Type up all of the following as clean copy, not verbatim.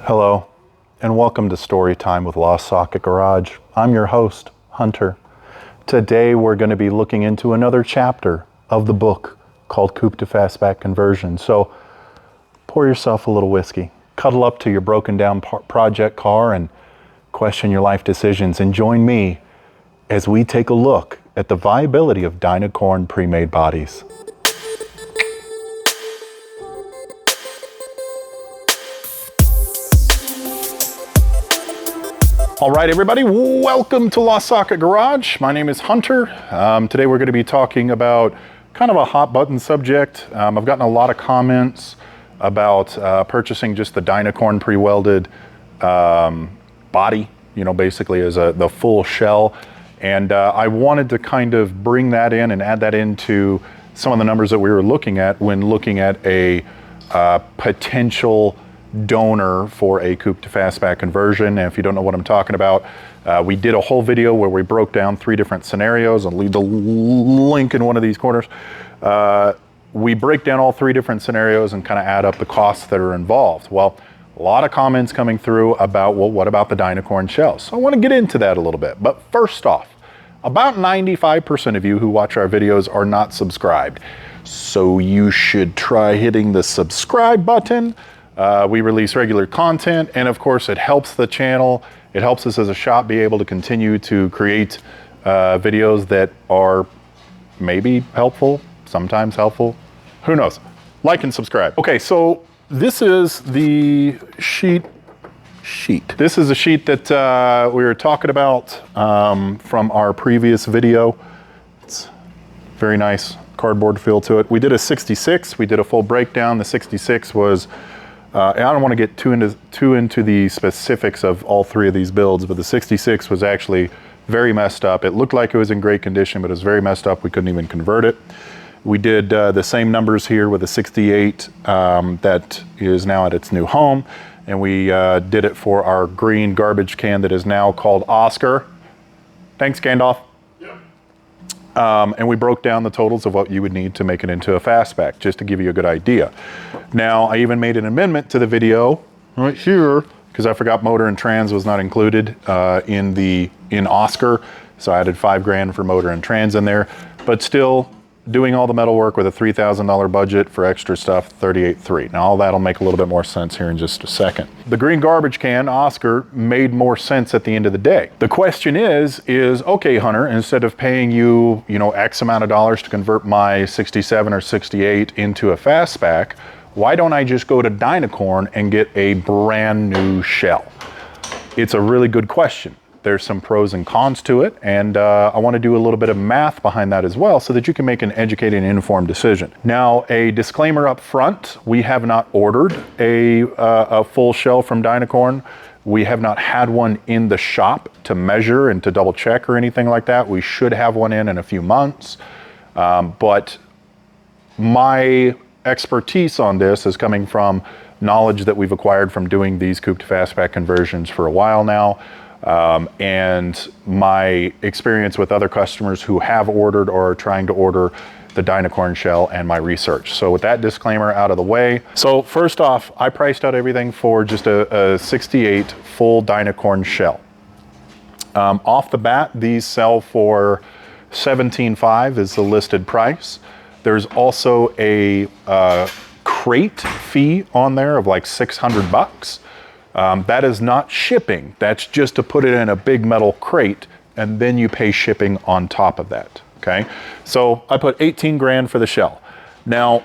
Hello, and welcome to Story Time with Lost Socket Garage. I'm your host, Hunter. Today we're going to be looking into another chapter of the book called Coupe-to-Fastback Conversion. So pour yourself a little whiskey, cuddle up to your broken down project car and question your life decisions, and join me as we take a look at the viability of Dynacorn pre-made bodies. All right, everybody, welcome to Lost Socket Garage. My name is Hunter. Today we're going to be talking about kind of a hot button subject. I've gotten a lot of comments about purchasing just the Dynacorn pre-welded body, you know, basically as the full shell. And I wanted to kind of bring that in and add that into some of the numbers that we were looking at when looking at a potential donor for a coupe-to-fastback conversion. And if you don't know what I'm talking about, we did a whole video where we broke down 3 different scenarios. I'll leave the link in one of these corners. We break down all 3 different scenarios and kind of add up the costs that are involved. Well, a lot of comments coming through about, well, what about the Dynacorn shells? So I want to get into that a little bit. But first off, about 95% of you who watch our videos are not subscribed. So you should try hitting the subscribe button. We release regular content, and of course it helps the channel. It helps us as a shop be able to continue to create videos that are maybe helpful, sometimes helpful, who knows. Like and subscribe. Okay, so this is the sheet. This is a sheet that we were talking about from our previous video. It's very nice cardboard feel to it. We did a 66, we did a full breakdown. The 66 was I don't want to get too into the specifics of all 3 of these builds, but the 66 was actually very messed up. It looked like it was in great condition, but it was very messed up. We couldn't even convert it. We did the same numbers here with a 68 that is now at its new home, and we did it for our green garbage can that is now called Oscar. Thanks, Gandalf. And we broke down the totals of what you would need to make it into a fastback, just to give you a good idea. Now, I even made an amendment to the video right here, because I forgot motor and trans was not included in Oscar. So I added $5 grand for motor and trans in there, but still doing all the metal work with a $3,000 budget for extra stuff, $38,300. Now all that'll make a little bit more sense here in just a second. The green garbage can, Oscar, made more sense at the end of the day. The question is, okay, Hunter, instead of paying you, X amount of dollars to convert my 67 or 68 into a fastback, why don't I just go to Dynacorn and get a brand new shell? It's a really good question. There's some pros and cons to it, and I want to do a little bit of math behind that as well so that you can make an educated and informed decision. Now, a disclaimer up front, we have not ordered a full shell from Dynacorn. We have not had one in the shop to measure and to double check or anything like that. We should have one in a few months, but my expertise on this is coming from knowledge that we've acquired from doing these coupe-to-fastback conversions for a while now. And my experience with other customers who have ordered or are trying to order the Dynacorn shell and my research. So with that disclaimer out of the way. So first off, I priced out everything for just a 68 full Dynacorn shell. Off the bat, these sell for $17,500 is the listed price. There's also a crate fee on there of like $600. That is not shipping. That's just to put it in a big metal crate, and then you pay shipping on top of that, okay? So I put 18 grand for the shell. Now,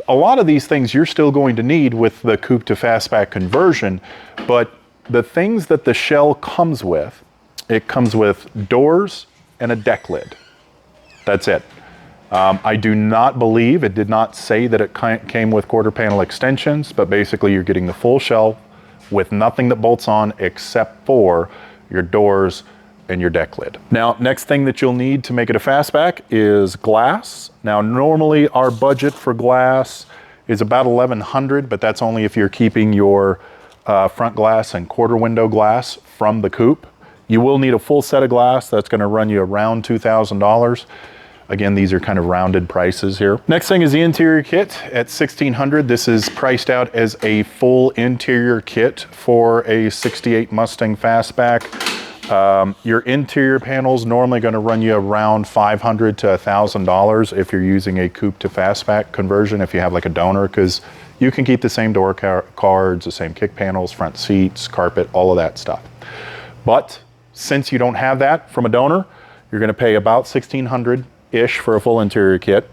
a lot of these things you're still going to need with the coupe-to-fastback conversion, but the things that the shell comes with, it comes with doors and a deck lid. That's it. I do not believe, it did not say that it came with quarter panel extensions, but basically you're getting the full shell with nothing that bolts on except for your doors and your deck lid. Now, next thing that you'll need to make it a fastback is glass. Now, normally our budget for glass is about $1,100, but that's only if you're keeping your front glass and quarter window glass from the coupe. You will need a full set of glass. That's gonna run you around $2,000. Again, these are kind of rounded prices here. Next thing is the interior kit at $1,600. This is priced out as a full interior kit for a 68 Mustang Fastback. Your interior panels normally going to run you around $500 to $1,000 if you're using a coupe to fastback conversion, if you have like a donor, because you can keep the same door cards, the same kick panels, front seats, carpet, all of that stuff. But since you don't have that from a donor, you're going to pay about $1,600-ish for a full interior kit,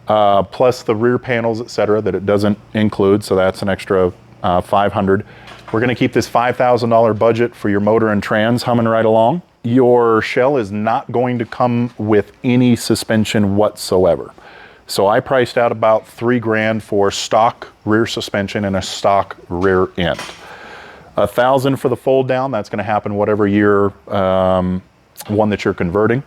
plus the rear panels, etc., that it doesn't include, so that's an extra $500. We're going to keep this $5,000 budget for your motor and trans humming right along. Your shell is not going to come with any suspension whatsoever. So I priced out about $3 grand for stock rear suspension and a stock rear end. $1,000 for the fold down. That's going to happen whatever year one that you're converting.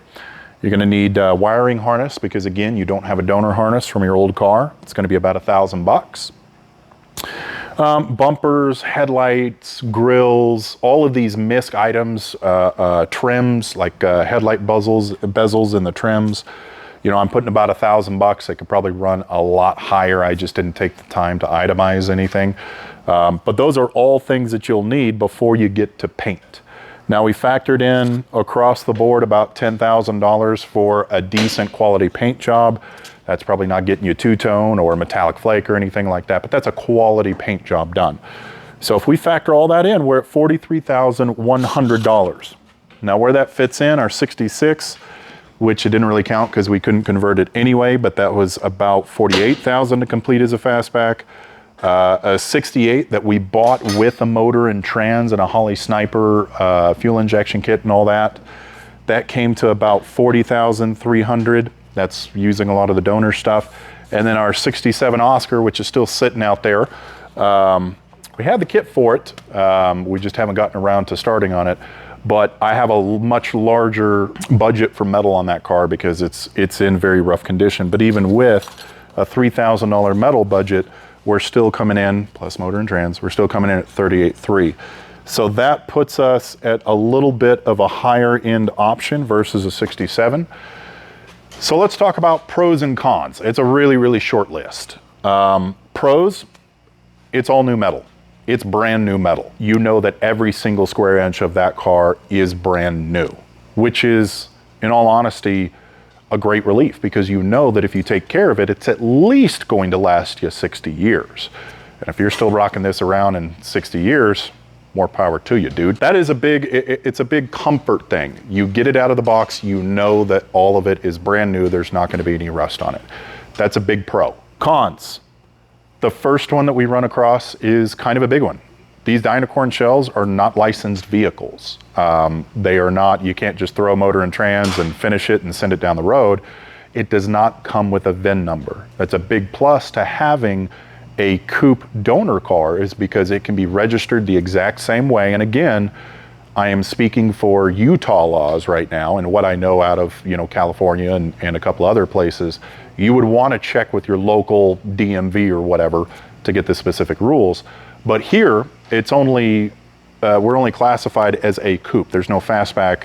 You're going to need a wiring harness because again, you don't have a donor harness from your old car. It's going to be about $1,000. Bumpers, headlights, grills, all of these MISC items, trims like headlight bezels in the trims. You know, I'm putting about $1,000. I could probably run a lot higher. I just didn't take the time to itemize anything. But those are all things that you'll need before you get to paint. Now we factored in across the board about $10,000 for a decent quality paint job. That's probably not getting you two-tone or metallic flake or anything like that, but that's a quality paint job done. So if we factor all that in, we're at $43,100. Now where that fits in, our 66, which it didn't really count because we couldn't convert it anyway, but that was about $48,000 to complete as a fastback. A 68 that we bought with a motor and trans and a Holly Sniper fuel injection kit and all that, that came to about $40,300. That's using a lot of the donor stuff. And then our 67 Oscar, which is still sitting out there. We had the kit for it. We just haven't gotten around to starting on it. But I have a much larger budget for metal on that car because it's in very rough condition. But even with a $3,000 metal budget, we're still coming in, plus motor and trans, we're still coming in at $38,300. So that puts us at a little bit of a higher end option versus a 67. So let's talk about pros and cons. It's a really, really short list. Pros, it's all new metal. It's brand new metal. You know that every single square inch of that car is brand new, which is, in all honesty, a great relief because you know that if you take care of it, it's at least going to last you 60 years. And if you're still rocking this around in 60 years, more power to you, dude. That is it's a big comfort thing. You get it out of the box, you know that all of it is brand new, there's not gonna be any rust on it. That's a big pro. Cons. The first one that we run across is kind of a big one. These Dynacorn shells are not licensed vehicles. They are not, you can't just throw a motor and trans and finish it and send it down the road. It does not come with a VIN number. That's a big plus to having a coupe donor car is because it can be registered the exact same way. And again, I am speaking for Utah laws right now and what I know out of, you know, California and a couple other places. You would want to check with your local DMV or whatever to get the specific rules. But here, it's only, we're only classified as a coupe. There's no fastback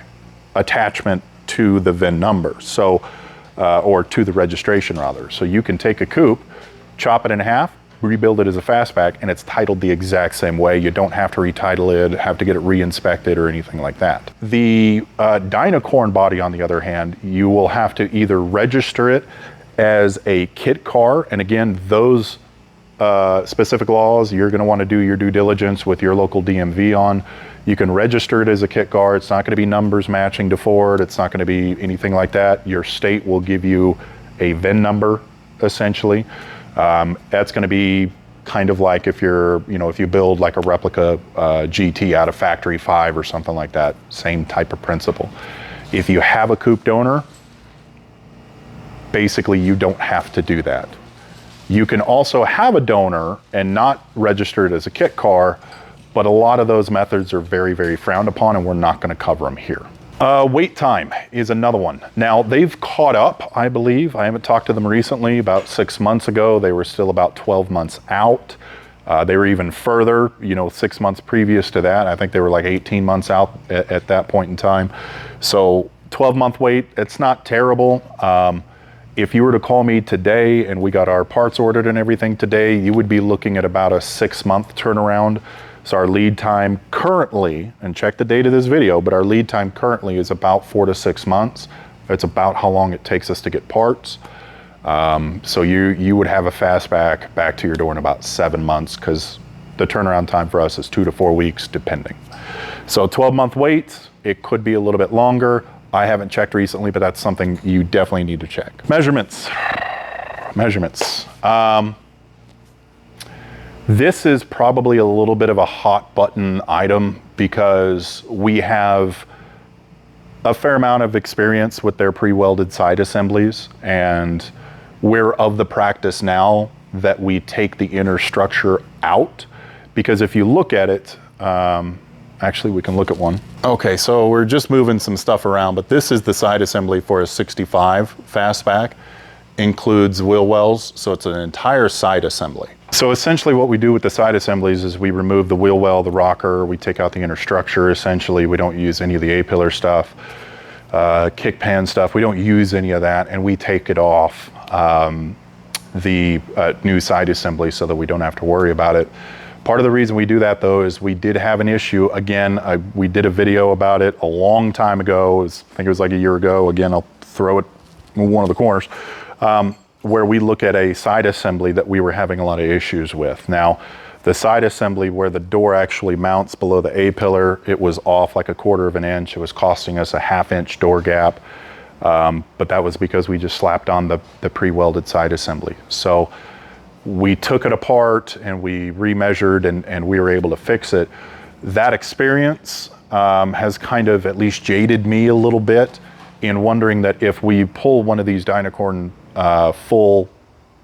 attachment to the VIN number, so, or to the registration rather. So you can take a coupe, chop it in half, rebuild it as a fastback, and it's titled the exact same way. You don't have to retitle it, have to get it re-inspected or anything like that. The Dynacorn body, on the other hand, you will have to either register it as a kit car, and again, those specific laws, you're going to want to do your due diligence with your local DMV on. You can register it as a kit car. It's not going to be numbers matching to Ford. It's not going to be anything like that. Your state will give you a VIN number, essentially. That's going to be kind of like if you're, you know, if you build like a replica GT out of factory 5 or something like that, same type of principle. If you have a coupe donor, basically you don't have to do that. You can also have a donor and not register it as a kit car, but a lot of those methods are very, very frowned upon and we're not going to cover them here. Wait time is another one. Now they've caught up, I believe. I haven't talked to them recently. About 6 months ago, they were still about 12 months out. They were even further, you know, 6 months previous to that. I think they were like 18 months out at that point in time. So 12-month wait, it's not terrible. If you were to call me today and we got our parts ordered and everything today, you would be looking at about a 6-month turnaround. So our lead time currently, and check the date of this video, but our lead time currently is about 4 to 6 months. It's about how long it takes us to get parts. So you would have a fastback back to your door in about 7 months, because the turnaround time for us is 2 to 4 weeks, depending. So 12-month wait, it could be a little bit longer. I haven't checked recently, but that's something you definitely need to check. Measurements. This is probably a little bit of a hot button item because we have a fair amount of experience with their pre-welded side assemblies, and we're of the practice now that we take the inner structure out, because if you look at it, actually we can look at one. Okay, so we're just moving some stuff around, but this is the side assembly for a 65 fastback. Includes wheel wells, so it's an entire side assembly. So essentially what we do with the side assemblies is we remove the wheel well, the rocker, we take out the inner structure essentially. We don't use any of the A-pillar stuff, kick pan stuff. We don't use any of that, and we take it off the new side assembly so that we don't have to worry about it. Part of the reason we do that though is we did have an issue. Again, we did a video about it a long time ago. I think it was like a year ago. Again, I'll throw it in one of the corners, where we look at a side assembly that we were having a lot of issues with. Now, the side assembly where the door actually mounts below the A-pillar, it was off like 1/4 of an inch. It was costing us a 1/2 inch door gap. But that was because we just slapped on the pre-welded side assembly. So we took it apart and we remeasured and we were able to fix it. That experience has kind of at least jaded me a little bit in wondering that if we pull one of these Dynacorn full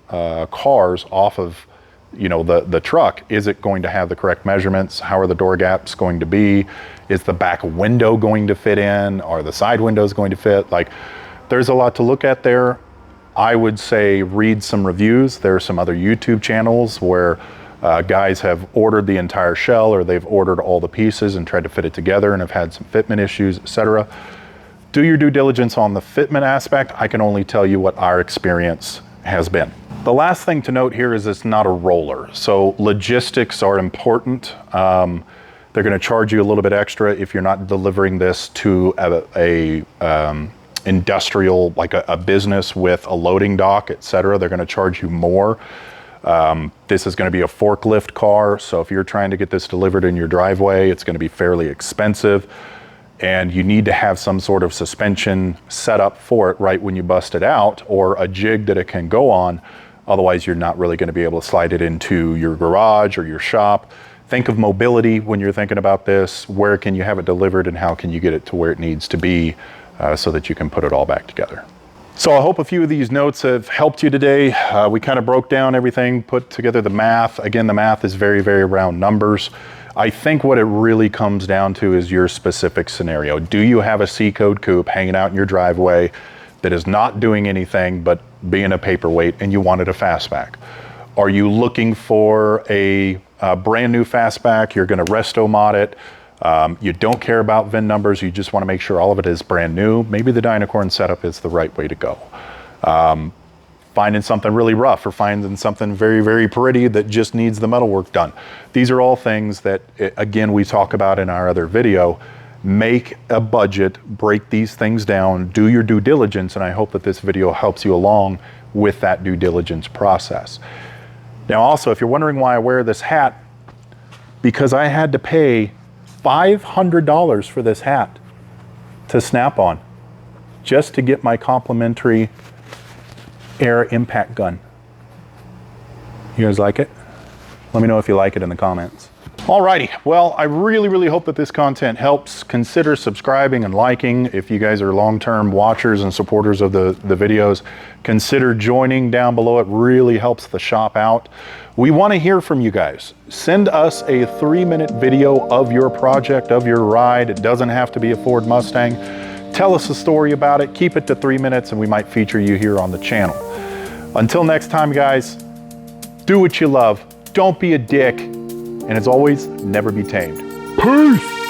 cars off of, you know, the truck, is it going to have the correct measurements? How are the door gaps going to be? Is the back window going to fit in? Are the side windows going to fit? Like, there's a lot to look at there. I would say read some reviews. There are some other YouTube channels where guys have ordered the entire shell, or they've ordered all the pieces and tried to fit it together and have had some fitment issues, etc. Do your due diligence on the fitment aspect. I can only tell you what our experience has been. The last thing to note here is it's not a roller. So logistics are important. They're going to charge you a little bit extra if you're not delivering this to a industrial, like a business with a loading dock, etc. They're going to charge you more. This is going to be a forklift car, so if you're trying to get this delivered in your driveway, it's going to be fairly expensive, and you need to have some sort of suspension set up for it right when you bust it out, or a jig that it can go on. Otherwise, you're not really going to be able to slide it into your garage or your shop. Think of mobility when you're thinking about this. Where can you have it delivered, and how can you get it to where it needs to be so that you can put it all back together? So I hope a few of these notes have helped you today. We kind of broke down everything, put together the math. Again, the math is very, very round numbers. I think what it really comes down to is your specific scenario. Do you have a C-code coupe hanging out in your driveway that is not doing anything but being a paperweight, and you wanted a fastback? Are you looking for a brand new fastback? You're going to resto mod it. You don't care about VIN numbers. You just want to make sure all of it is brand new. Maybe the Dynacorn setup is the right way to go. Finding something really rough, or finding something very, very pretty that just needs the metalwork done. These are all things that, again, we talk about in our other video. Make a budget, break these things down, do your due diligence, and I hope that this video helps you along with that due diligence process. Now also, if you're wondering why I wear this hat, because I had to pay $500 for this hat to Snap-on just to get my complimentary air impact gun. You guys like it? Let me know if you like it in the comments. Alrighty, well, I really, really hope that this content helps. Consider subscribing and liking. If you guys are long-term watchers and supporters of the videos, consider joining down below. It really helps the shop out. We want to hear from you guys. Send us a 3-minute video of your project, of your ride. It doesn't have to be a Ford Mustang. Tell us a story about it. Keep it to 3 minutes and we might feature you here on the channel. Until next time, guys, do what you love. Don't be a dick. And as always, never be tamed. Peace!